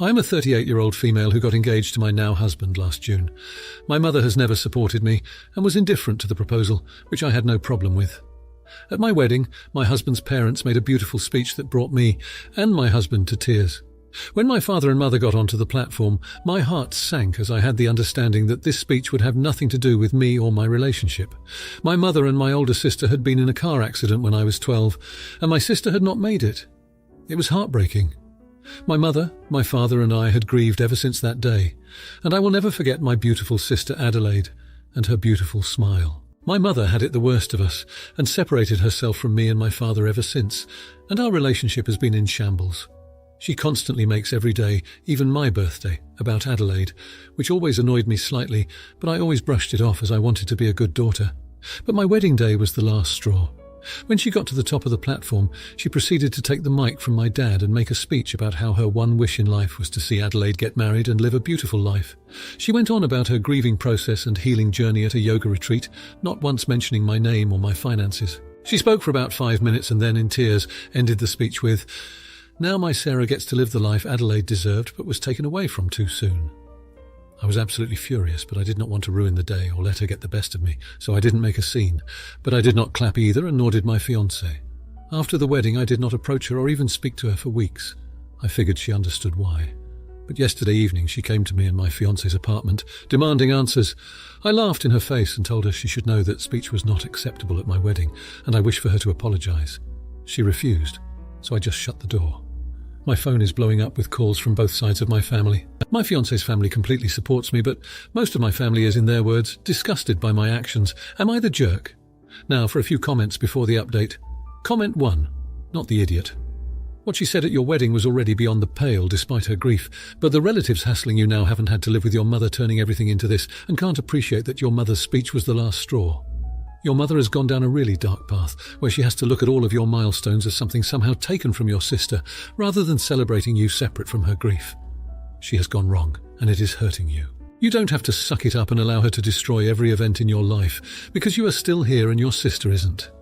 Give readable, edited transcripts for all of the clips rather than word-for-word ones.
I'm a 38-year-old female who got engaged to my now husband last June. My mother has never supported me and was indifferent to the proposal, which I had no problem with. At my wedding, my husband's parents made a beautiful speech that brought me and my husband to tears. When my father and mother got onto the platform, my heart sank as I had the understanding that this speech would have nothing to do with me or my relationship. My mother and my older sister had been in a car accident when I was 12, and my sister had not made it. It was heartbreaking. My mother, my father and I had grieved ever since that day, and I will never forget my beautiful sister Adelaide and her beautiful smile. My mother had it the worst of us and separated herself from me and my father ever since, and our relationship has been in shambles. She constantly makes every day, even my birthday, about Adelaide, which always annoyed me slightly, but I always brushed it off as I wanted to be a good daughter. But my wedding day was the last straw. When she got to the top of the platform, she proceeded to take the mic from my dad and make a speech about how her one wish in life was to see Adelaide get married and live a beautiful life. She went on about her grieving process and healing journey at a yoga retreat, not once mentioning my name or my finances. She spoke for about 5 minutes and then, in tears, ended the speech with, "Now my Sarah gets to live the life Adelaide deserved but was taken away from too soon." I was absolutely furious, but I did not want to ruin the day or let her get the best of me, so I didn't make a scene. But I did not clap either, and nor did my fiancé. After the wedding, I did not approach her or even speak to her for weeks. I figured she understood why. But yesterday evening, she came to me in my fiancé's apartment, demanding answers. I laughed in her face and told her she should know that speech was not acceptable at my wedding, and I wished for her to apologize. She refused, so I just shut the door. My phone is blowing up with calls from both sides of my family. My fiancé's family completely supports me, but most of my family is, in their words, disgusted by my actions. Am I the jerk? Now for a few comments before the update. Comment 1. Not the idiot. What she said at your wedding was already beyond the pale despite her grief, but the relatives hassling you now haven't had to live with your mother turning everything into this and can't appreciate that your mother's speech was the last straw. Your mother has gone down a really dark path, where she has to look at all of your milestones as something somehow taken from your sister, rather than celebrating you separate from her grief. She has gone wrong, and it is hurting you. You don't have to suck it up and allow her to destroy every event in your life, because you are still here and your sister isn't.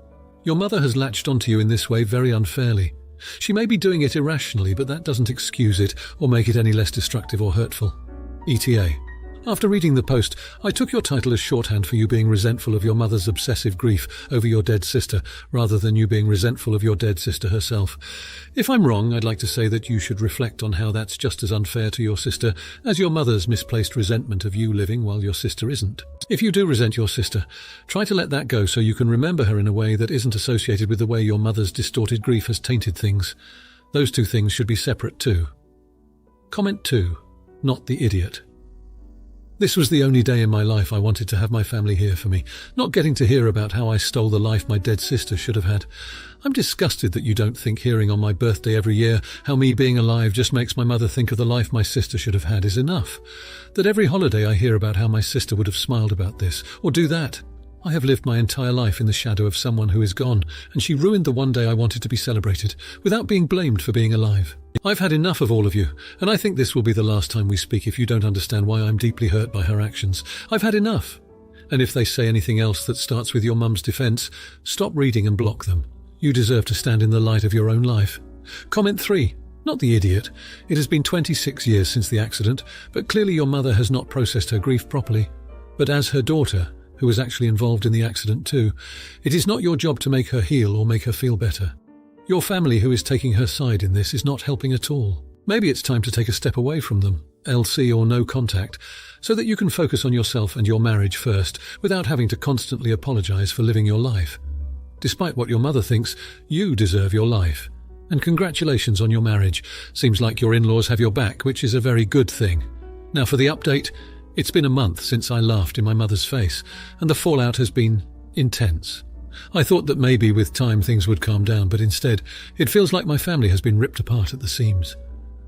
Your mother has latched onto you in this way very unfairly. She may be doing it irrationally, but that doesn't excuse it or make it any less destructive or hurtful. ETA. After reading the post, I took your title as shorthand for you being resentful of your mother's obsessive grief over your dead sister, rather than you being resentful of your dead sister herself. If I'm wrong, I'd like to say that you should reflect on how that's just as unfair to your sister as your mother's misplaced resentment of you living while your sister isn't. If you do resent your sister, try to let that go so you can remember her in a way that isn't associated with the way your mother's distorted grief has tainted things. Those two things should be separate too. Comment 2. Not the idiot. This was the only day in my life I wanted to have my family here for me, not getting to hear about how I stole the life my dead sister should have had. I'm disgusted that you don't think hearing on my birthday every year how me being alive just makes my mother think of the life my sister should have had is enough. That every holiday I hear about how my sister would have smiled about this, or do that. I have lived my entire life in the shadow of someone who is gone, and she ruined the one day I wanted to be celebrated, without being blamed for being alive. I've had enough of all of you, and I think this will be the last time we speak if you don't understand why I'm deeply hurt by her actions. I've had enough. And if they say anything else that starts with your mum's defense, stop reading and block them. You deserve to stand in the light of your own life. Comment 3. Not the idiot. It has been 26 years since the accident, but clearly your mother has not processed her grief properly. But as her daughter, who was actually involved in the accident too, it is not your job to make her heal or make her feel better. Your family who is taking her side in this is not helping at all. Maybe it's time to take a step away from them, LC or no contact, so that you can focus on yourself and your marriage first, without having to constantly apologize for living your life. Despite what your mother thinks, you deserve your life. And congratulations on your marriage. Seems like your in-laws have your back, which is a very good thing. Now for the update. It's been a month since I laughed in my mother's face, and the fallout has been intense. I thought that maybe with time things would calm down, but instead, it feels like my family has been ripped apart at the seams.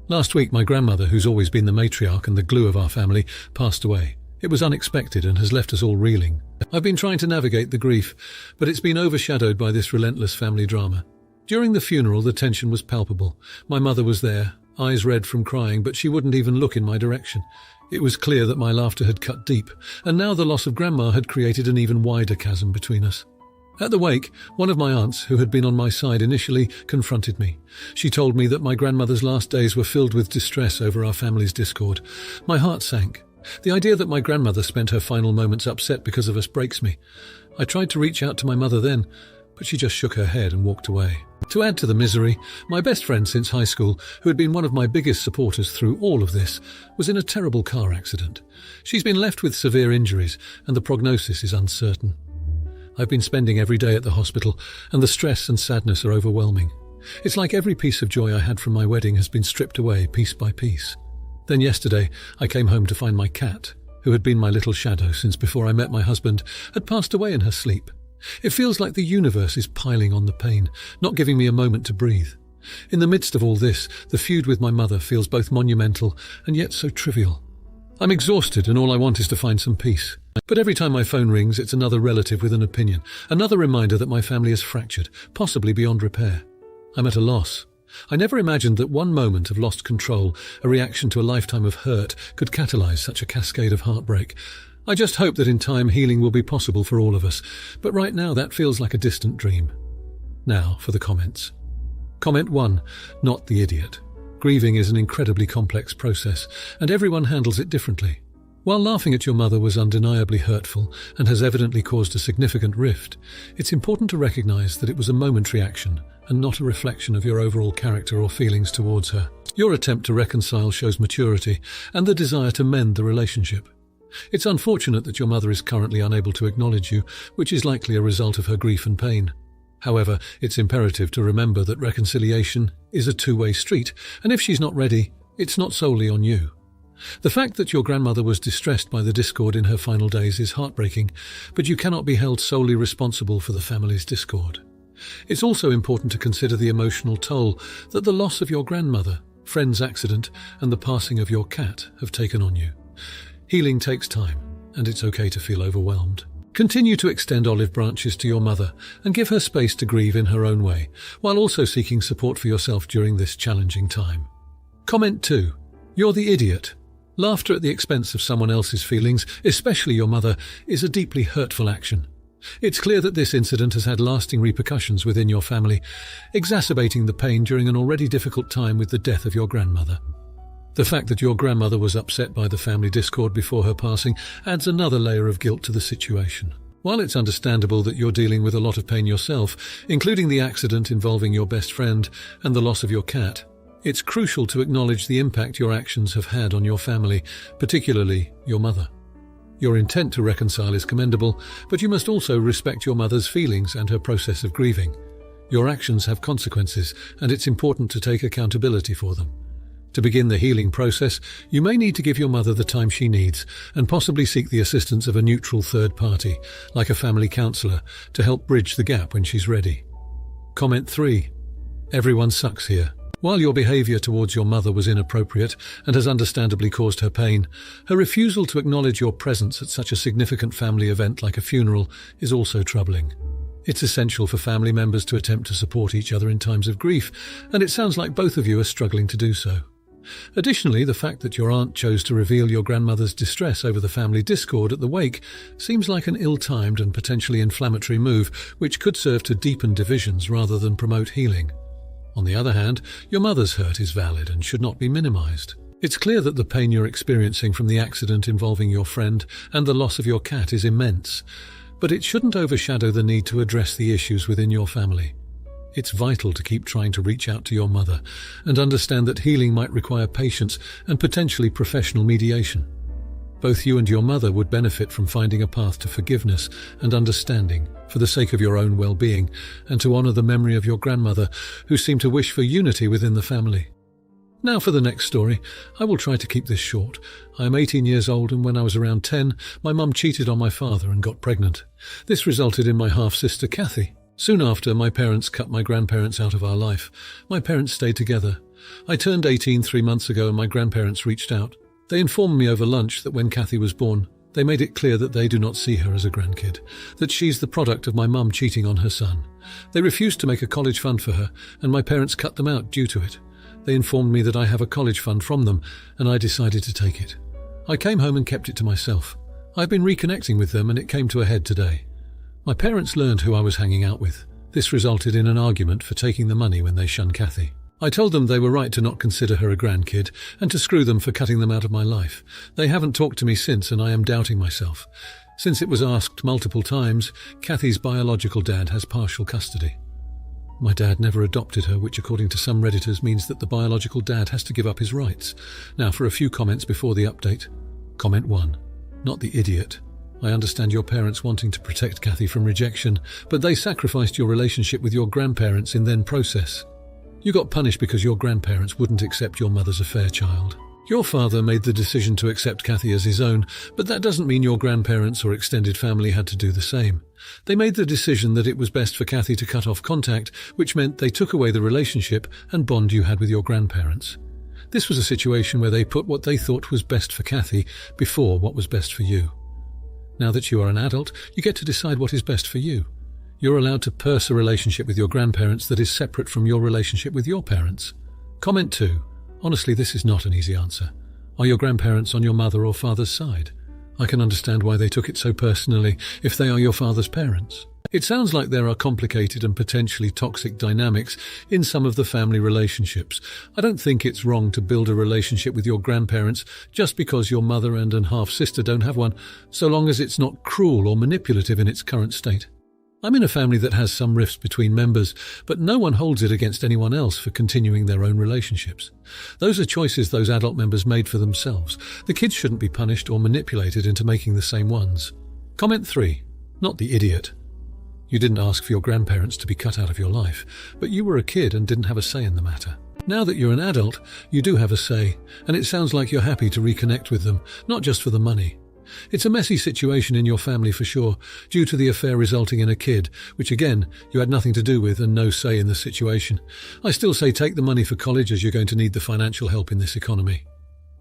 Last week, my grandmother, who's always been the matriarch and the glue of our family, passed away. It was unexpected and has left us all reeling. I've been trying to navigate the grief, but it's been overshadowed by this relentless family drama. During the funeral, the tension was palpable. My mother was there, eyes red from crying, but she wouldn't even look in my direction. It was clear that my laughter had cut deep, and now the loss of Grandma had created an even wider chasm between us. At the wake, one of my aunts, who had been on my side initially, confronted me. She told me that my grandmother's last days were filled with distress over our family's discord. My heart sank. The idea that my grandmother spent her final moments upset because of us breaks me. I tried to reach out to my mother then, but she just shook her head and walked away. To add to the misery, my best friend since high school, who had been one of my biggest supporters through all of this, was in a terrible car accident. She's been left with severe injuries, and the prognosis is uncertain. I've been spending every day at the hospital, and the stress and sadness are overwhelming. It's like every piece of joy I had from my wedding has been stripped away piece by piece. Then yesterday, I came home to find my cat, who had been my little shadow since before I met my husband, had passed away in her sleep. It feels like the universe is piling on the pain, not giving me a moment to breathe. In the midst of all this, the feud with my mother feels both monumental and yet so trivial. I'm exhausted and all I want is to find some peace. But every time my phone rings, it's another relative with an opinion, another reminder that my family is fractured, possibly beyond repair. I'm at a loss. I never imagined that one moment of lost control, a reaction to a lifetime of hurt, could catalyse such a cascade of heartbreak. I just hope that in time healing will be possible for all of us, but right now that feels like a distant dream. Now for the comments. Comment 1. Not the idiot. Grieving is an incredibly complex process, and everyone handles it differently. While laughing at your mother was undeniably hurtful and has evidently caused a significant rift, it's important to recognise that it was a momentary action and not a reflection of your overall character or feelings towards her. Your attempt to reconcile shows maturity and the desire to mend the relationship. It's unfortunate that your mother is currently unable to acknowledge you, which is likely a result of her grief and pain. However, it's imperative to remember that reconciliation is a two-way street, and if she's not ready, it's not solely on you. The fact that your grandmother was distressed by the discord in her final days is heartbreaking, but you cannot be held solely responsible for the family's discord. It's also important to consider the emotional toll that the loss of your grandmother, friend's accident, and the passing of your cat have taken on you. Healing takes time, and it's okay to feel overwhelmed. Continue to extend olive branches to your mother and give her space to grieve in her own way, while also seeking support for yourself during this challenging time. Comment 2. You're the idiot. Laughter at the expense of someone else's feelings, especially your mother, is a deeply hurtful action. It's clear that this incident has had lasting repercussions within your family, exacerbating the pain during an already difficult time with the death of your grandmother. The fact that your grandmother was upset by the family discord before her passing adds another layer of guilt to the situation. While it's understandable that you're dealing with a lot of pain yourself, including the accident involving your best friend and the loss of your cat, it's crucial to acknowledge the impact your actions have had on your family, particularly your mother. Your intent to reconcile is commendable, but you must also respect your mother's feelings and her process of grieving. Your actions have consequences, and it's important to take accountability for them. To begin the healing process, you may need to give your mother the time she needs and possibly seek the assistance of a neutral third party, like a family counsellor, to help bridge the gap when she's ready. Comment 3. Everyone sucks here. While your behaviour towards your mother was inappropriate and has understandably caused her pain, her refusal to acknowledge your presence at such a significant family event like a funeral is also troubling. It's essential for family members to attempt to support each other in times of grief, and it sounds like both of you are struggling to do so. Additionally, the fact that your aunt chose to reveal your grandmother's distress over the family discord at the wake seems like an ill-timed and potentially inflammatory move, which could serve to deepen divisions rather than promote healing. On the other hand, your mother's hurt is valid and should not be minimized. It's clear that the pain you're experiencing from the accident involving your friend and the loss of your cat is immense, but it shouldn't overshadow the need to address the issues within your family. It's vital to keep trying to reach out to your mother and understand that healing might require patience and potentially professional mediation. Both you and your mother would benefit from finding a path to forgiveness and understanding for the sake of your own well-being and to honour the memory of your grandmother, who seemed to wish for unity within the family. Now for the next story. I will try to keep this short. I am 18 years old, and when I was around 10, my mum cheated on my father and got pregnant. This resulted in my half-sister Kathy. Soon after, my parents cut my grandparents out of our life. My parents stayed together. I turned 18 3 months ago and my grandparents reached out. They informed me over lunch that when Kathy was born, they made it clear that they do not see her as a grandkid, that she's the product of my mum cheating on her son. They refused to make a college fund for her, and my parents cut them out due to it. They informed me that I have a college fund from them, and I decided to take it. I came home and kept it to myself. I've been reconnecting with them, and it came to a head today. My parents learned who I was hanging out with. This resulted in an argument for taking the money when they shunned Kathy. I told them they were right to not consider her a grandkid and to screw them for cutting them out of my life. They haven't talked to me since, and I am doubting myself. Since it was asked multiple times, Kathy's biological dad has partial custody. My dad never adopted her, which according to some Redditors means that the biological dad has to give up his rights. Now for a few comments before the update. Comment 1. Not the idiot. I understand your parents wanting to protect Kathy from rejection, but they sacrificed your relationship with your grandparents in that process. You got punished because your grandparents wouldn't accept your mother's affair child. Your father made the decision to accept Kathy as his own, but that doesn't mean your grandparents or extended family had to do the same. They made the decision that it was best for Kathy to cut off contact, which meant they took away the relationship and bond you had with your grandparents. This was a situation where they put what they thought was best for Kathy before what was best for you. Now that you are an adult, you get to decide what is best for you. You're allowed to pursue a relationship with your grandparents that is separate from your relationship with your parents. Comment 2. Honestly, this is not an easy answer. Are your grandparents on your mother or father's side? I can understand why they took it so personally if they are your father's parents. It sounds like there are complicated and potentially toxic dynamics in some of the family relationships. I don't think it's wrong to build a relationship with your grandparents just because your mother and half-sister don't have one, so long as it's not cruel or manipulative in its current state. I'm in a family that has some rifts between members, but no one holds it against anyone else for continuing their own relationships. Those are choices those adult members made for themselves. The kids shouldn't be punished or manipulated into making the same ones. Comment 3. Not the idiot. You didn't ask for your grandparents to be cut out of your life, but you were a kid and didn't have a say in the matter. Now that you're an adult, you do have a say, and it sounds like you're happy to reconnect with them, not just for the money. It's a messy situation in your family for sure, due to the affair resulting in a kid, which again, you had nothing to do with and no say in the situation. I still say take the money for college as you're going to need the financial help in this economy.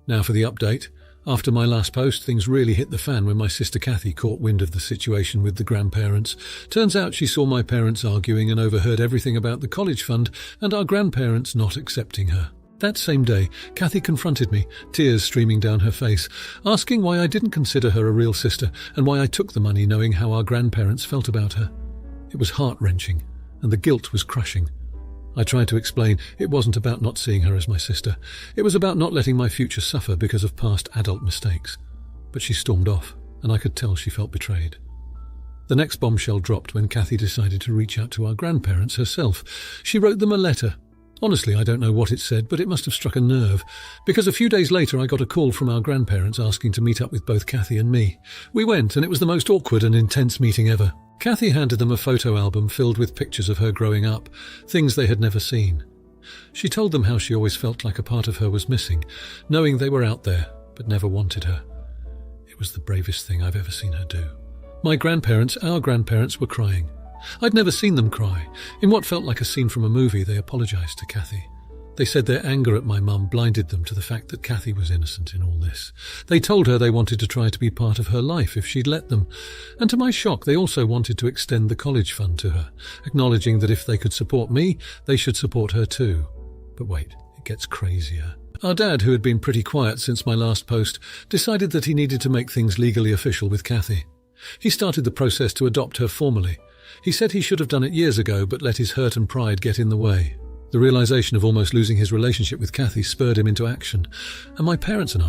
Now for the update. After my last post, things really hit the fan when my sister Kathy caught wind of the situation with the grandparents. Turns out she saw my parents arguing and overheard everything about the college fund and our grandparents not accepting her. That same day, Kathy confronted me, tears streaming down her face, asking why I didn't consider her a real sister and why I took the money knowing how our grandparents felt about her. It was heart-wrenching, and the guilt was crushing. I tried to explain it wasn't about not seeing her as my sister. It was about not letting my future suffer because of past adult mistakes. But she stormed off, and I could tell she felt betrayed. The next bombshell dropped when Kathy decided to reach out to our grandparents herself. She wrote them a letter. Honestly, I don't know what it said, but it must have struck a nerve, because a few days later I got a call from our grandparents asking to meet up with both Kathy and me. We went, and it was the most awkward and intense meeting ever. Kathy handed them a photo album filled with pictures of her growing up, things they had never seen. She told them how she always felt like a part of her was missing, knowing they were out there, but never wanted her. It was the bravest thing I've ever seen her do. My grandparents, our grandparents, were crying. I'd never seen them cry. In what felt like a scene from a movie, they apologised to Kathy. They said their anger at my mum blinded them to the fact that Kathy was innocent in all this. They told her they wanted to try to be part of her life if she'd let them. And to my shock, they also wanted to extend the college fund to her, acknowledging that if they could support me, they should support her too. But wait, it gets crazier. Our dad, who had been pretty quiet since my last post, decided that he needed to make things legally official with Kathy. He started the process to adopt her formally. He said he should have done it years ago, but let his hurt and pride get in the way. The realization of almost losing his relationship with Kathy spurred him into action. And my parents and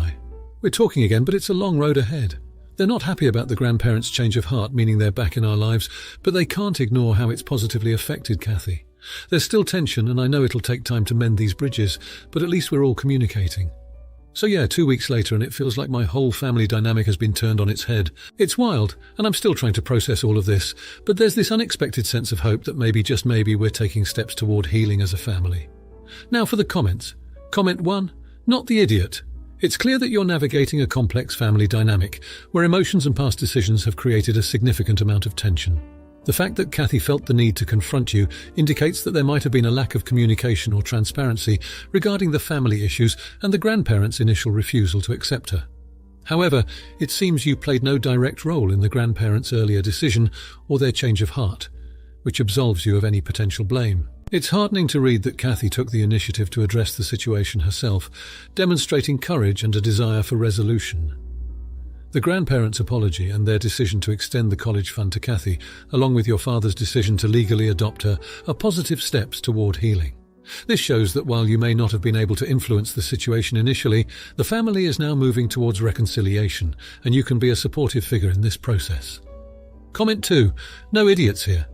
we're talking again, but it's a long road ahead. They're not happy about the grandparents' change of heart, meaning they're back in our lives, but they can't ignore how it's positively affected Kathy. There's still tension, and I know it'll take time to mend these bridges, but at least we're all communicating. So yeah, 2 weeks later, and it feels like my whole family dynamic has been turned on its head. It's wild, and I'm still trying to process all of this, but there's this unexpected sense of hope that maybe, just maybe, we're taking steps toward healing as a family. Now for the comments. Comment 1. Not the idiot. It's clear that you're navigating a complex family dynamic, where emotions and past decisions have created a significant amount of tension. The fact that Kathy felt the need to confront you indicates that there might have been a lack of communication or transparency regarding the family issues and the grandparents' initial refusal to accept her. However, it seems you played no direct role in the grandparents' earlier decision or their change of heart, which absolves you of any potential blame. It's heartening to read that Kathy took the initiative to address the situation herself, demonstrating courage and a desire for resolution. The grandparents' apology and their decision to extend the college fund to Kathy, along with your father's decision to legally adopt her, are positive steps toward healing. This shows that while you may not have been able to influence the situation initially, the family is now moving towards reconciliation, and you can be a supportive figure in this process. Comment 2. No idiots here.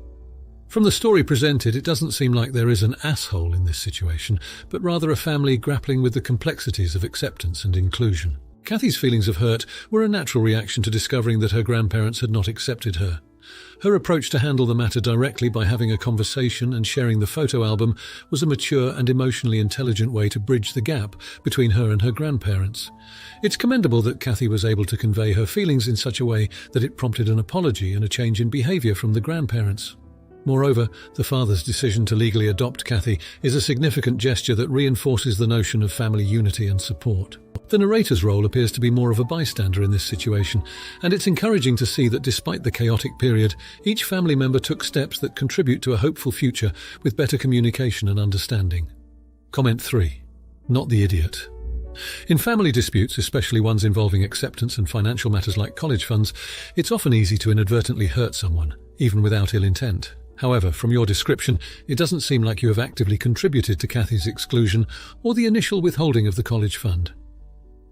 From the story presented, it doesn't seem like there is an asshole in this situation, but rather a family grappling with the complexities of acceptance and inclusion. Kathy's feelings of hurt were a natural reaction to discovering that her grandparents had not accepted her. Her approach to handle the matter directly by having a conversation and sharing the photo album was a mature and emotionally intelligent way to bridge the gap between her and her grandparents. It's commendable that Kathy was able to convey her feelings in such a way that it prompted an apology and a change in behavior from the grandparents. Moreover, the father's decision to legally adopt Kathy is a significant gesture that reinforces the notion of family unity and support. The narrator's role appears to be more of a bystander in this situation, and it's encouraging to see that despite the chaotic period, each family member took steps that contribute to a hopeful future with better communication and understanding. Comment 3. Not the idiot. In family disputes, especially ones involving acceptance and financial matters like college funds, it's often easy to inadvertently hurt someone, even without ill intent. However, from your description, it doesn't seem like you have actively contributed to Kathy's exclusion or the initial withholding of the college fund.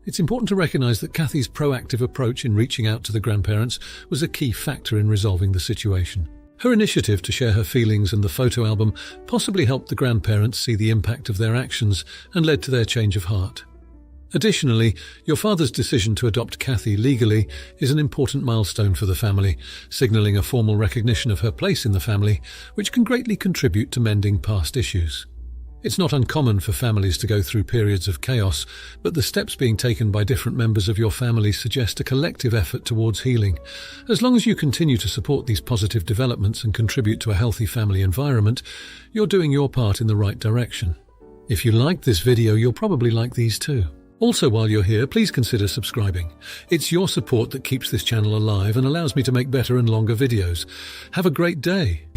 It's important to recognise that Kathy's proactive approach in reaching out to the grandparents was a key factor in resolving the situation. Her initiative to share her feelings and the photo album possibly helped the grandparents see the impact of their actions and led to their change of heart. Additionally, your father's decision to adopt Kathy legally is an important milestone for the family, signalling a formal recognition of her place in the family, which can greatly contribute to mending past issues. It's not uncommon for families to go through periods of chaos, but the steps being taken by different members of your family suggest a collective effort towards healing. As long as you continue to support these positive developments and contribute to a healthy family environment, you're doing your part in the right direction. If you liked this video, you'll probably like these too. Also, while you're here, please consider subscribing. It's your support that keeps this channel alive and allows me to make better and longer videos. Have a great day.